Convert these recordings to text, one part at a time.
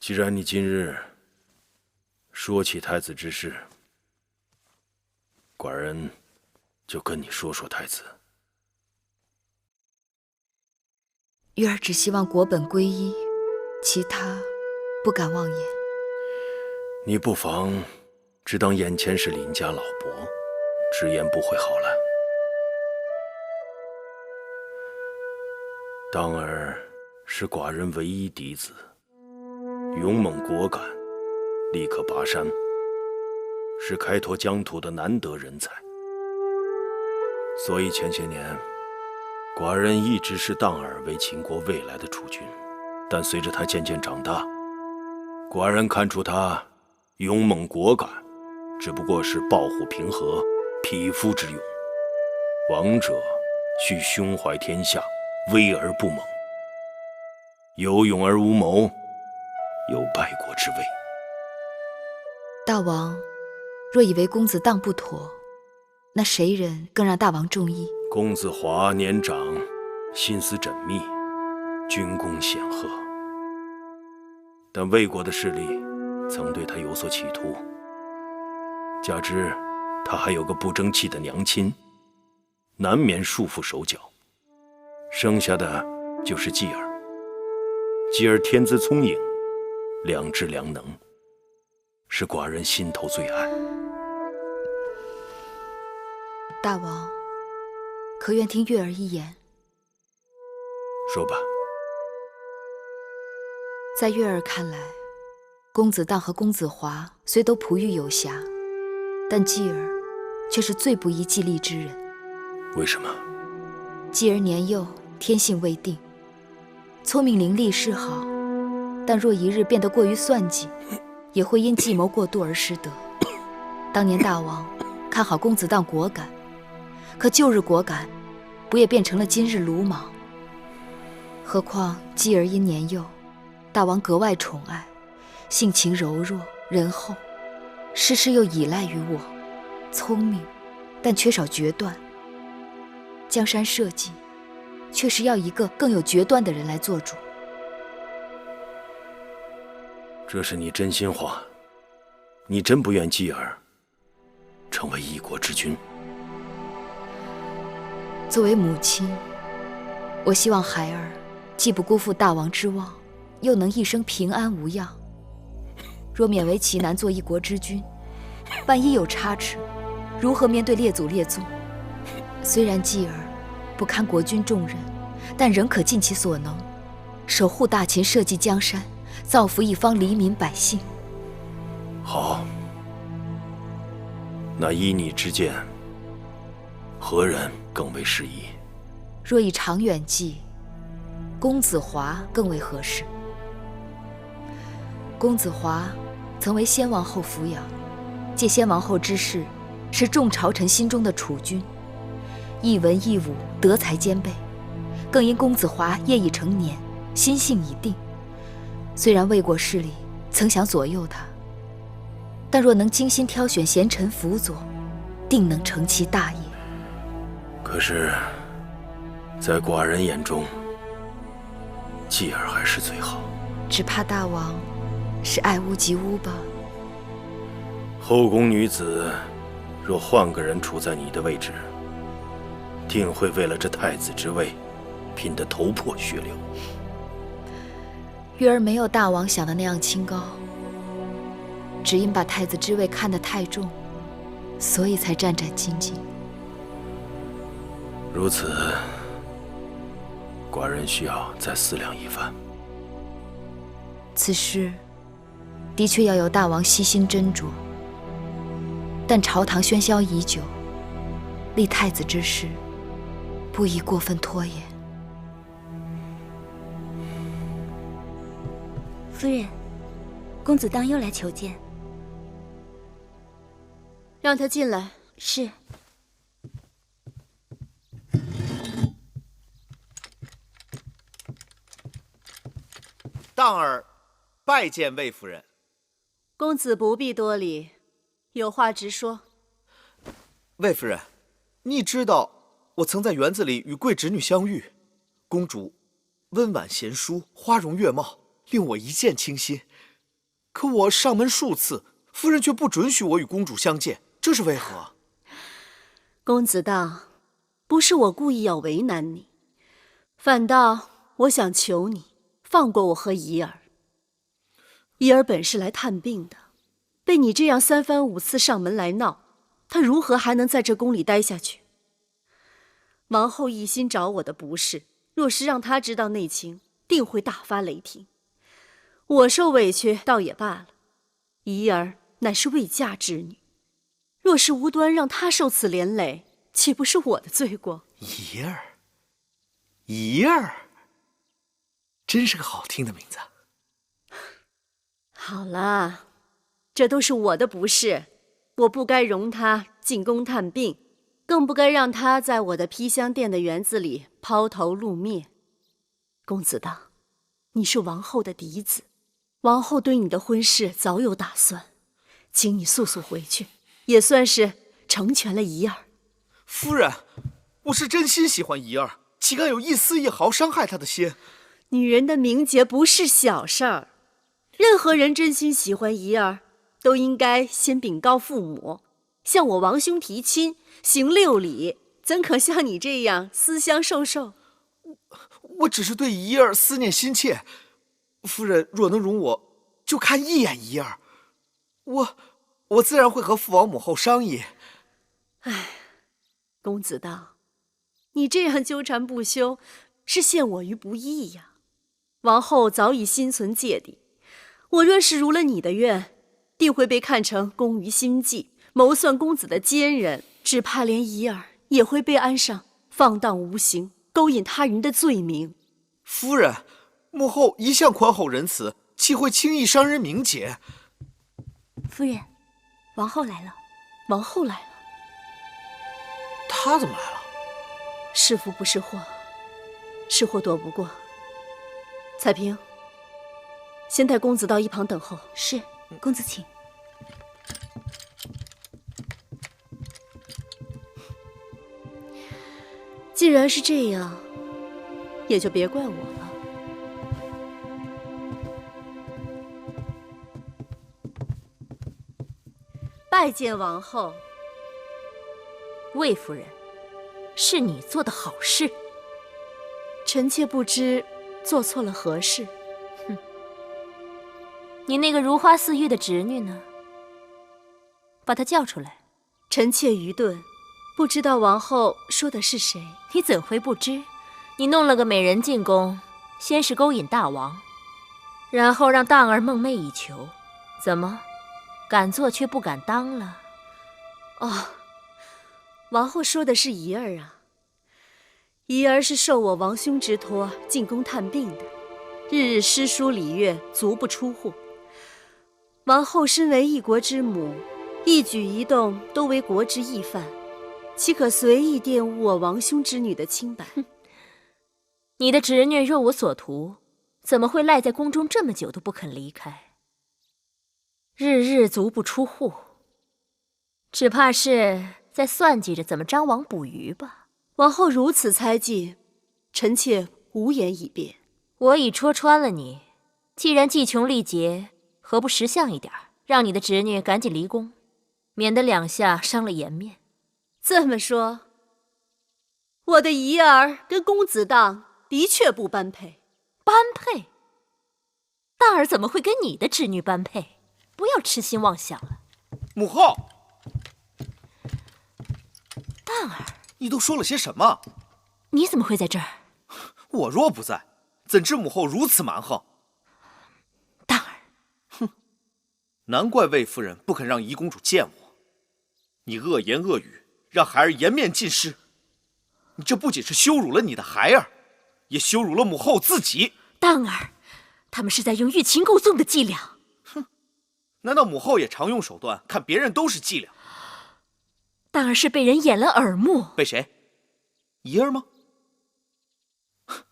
既然你今日说起太子之事，寡人就跟你说说太子。玉儿只希望国本归一，其他不敢妄言。你不妨只当眼前是林家老伯，直言不讳好了。当儿是寡人唯一嫡子，勇猛果敢，立可拔山，是开拓疆土的难得人才。所以前些年，寡人一直视当儿为秦国未来的储君。但随着他渐渐长大，寡人看出他勇猛果敢，只不过是抱虎平和、匹夫之勇。王者须胸怀天下，威而不猛，有勇而无谋，有败国之威。大王若以为公子当不妥，那谁人更让大王中意？公子华年长，心思缜密，军功显赫，但魏国的势力曾对他有所企图，加之他还有个不争气的娘亲，难免束缚手脚。剩下的就是继儿。继儿天资聪颖，良知良能，是寡人心头最爱。大王可愿听月儿一言？说吧。在月儿看来，公子当和公子华虽都璞玉有瑕，但继儿却是最不宜继立之人。为什么？继儿年幼，天性未定，聪明伶俐是好，但若一日变得过于算计，也会因计谋过度而失德。当年大王看好公子当果敢，可旧日果敢不也变成了今日鲁莽？何况继儿因年幼，大王格外宠爱，性情柔弱仁厚，事事又依赖于我，聪明但缺少决断。江山社稷确实要一个更有决断的人来做主。这是你真心话？你真不愿继儿成为一国之君？作为母亲，我希望孩儿既不辜负大王之望，又能一生平安无恙。若勉为其难做一国之君，万一有差池，如何面对列祖列宗？虽然继儿不堪国君重任，但仍可尽其所能，守护大秦社稷江山，造福一方黎民百姓。好，那依你之见，何人更为适宜？若以长远计，公子华更为合适。公子华曾为先王后抚养，借先王后之势，是众朝臣心中的储君，一文一武，德才兼备。更因公子华业已成年，心性已定，虽然魏国势力曾想左右他，但若能精心挑选贤臣辅佐，定能成其大业。可是，在寡人眼中，继儿还是最好。只怕大王是爱屋及乌吧？后宫女子，若换个人处在你的位置，定会为了这太子之位，拼得头破血流。月儿没有大王想的那样清高，只因把太子之位看得太重，所以才战战兢兢。如此，寡人需要再思量一番。此事的确要由大王悉心斟酌，但朝堂喧嚣已久，立太子之事，不宜过分拖延。夫人，公子当又来求见。让他进来。是。当儿拜见魏夫人。公子不必多礼，有话直说。魏夫人，你知道我曾在园子里与贵侄女相遇，公主温婉贤淑，花容月貌，令我一见倾心。可我上门数次，夫人却不准许我与公主相见，这是为何？公子当，不是我故意要为难你，反倒我想求你放过我和怡儿。怡儿本是来探病的，被你这样3番5次上门来闹，她如何还能在这宫里待下去？王后一心找我的不是，若是让她知道内情，定会大发雷霆。我受委屈倒也罢了，怡儿乃是未嫁之女，若是无端让她受此连累，岂不是我的罪过？怡儿，怡儿，真是个好听的名字。好了，这都是我的不是，我不该容她进宫探病，更不该让她在我的披香殿的园子里抛头露面。公子当，你是王后的嫡子，王后对你的婚事早有打算，请你速速回去，也算是成全了怡儿。夫人，我是真心喜欢怡儿，岂敢有一丝一毫伤害她的心？女人的名节不是小事儿，任何人真心喜欢怡儿，都应该先禀告父母，向我王兄提亲，行6礼，怎可像你这样思乡受受？我只是对怡儿思念心切，夫人若能容我，就看一眼怡儿，我自然会和父王母后商议。唉，公子当，你这样纠缠不休，是陷我于不义呀。王后早已心存芥蒂，我若是如了你的愿，定会被看成攻于心计，谋算公子的奸人，只怕连怡儿也会被安上放荡无形、勾引他人的罪名。夫人，母后一向宽厚仁慈，岂会轻易伤人名节？夫人，王后来了。王后来了，她怎么来了？是福不是祸，是祸躲不过。彩萍，先带公子到一旁等候。是，公子请。既然是这样，也就别怪我了。拜见王后。魏夫人，是你做的好事。臣妾不知做错了何事。你那个如花似玉的侄女呢？把她叫出来。臣妾愚钝，不知道王后说的是谁。你怎会不知？你弄了个美人进宫，先是勾引大王，然后让荡儿梦寐以求，怎么，敢做却不敢当了？哦，王后说的是怡儿啊。怡儿是受我王兄之托进宫探病的，日日诗书礼乐，足不出户。王后身为一国之母，一举一动都为国之义范，岂可随意玷污我王兄之女的清白？你的侄女若无所图，怎么会赖在宫中这么久都不肯离开？日日足不出户，只怕是在算计着怎么张网捕鱼吧。王后如此猜忌，臣妾无言以辩。我已戳穿了你，既然计穷力竭，何不识相一点，让你的侄女赶紧离宫，免得两下伤了颜面。这么说，我的怡儿跟公子当的确不般配。般配？大儿怎么会跟你的侄女般配？不要痴心妄想了。母后，大儿，你都说了些什么？你怎么会在这儿？我若不在，怎知母后如此蛮横？大儿，哼，难怪魏夫人不肯让怡公主见我。你恶言恶语，让孩儿颜面尽失。你这不仅是羞辱了你的孩儿，也羞辱了母后自己。当儿，他们是在用欲擒故纵的伎俩。哼，难道母后也常用手段，看别人都是伎俩？当儿是被人掩了耳目。被谁？怡儿吗？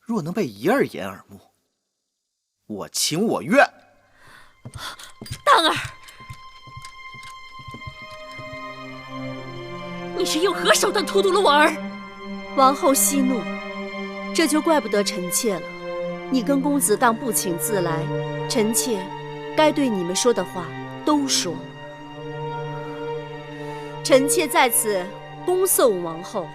若能被怡儿掩耳目，我情我愿。当儿，你是用何手段荼毒了我儿？王后息怒，这就怪不得臣妾了。你跟公子当不请自来，臣妾该对你们说的话都说了。臣妾在此恭送王后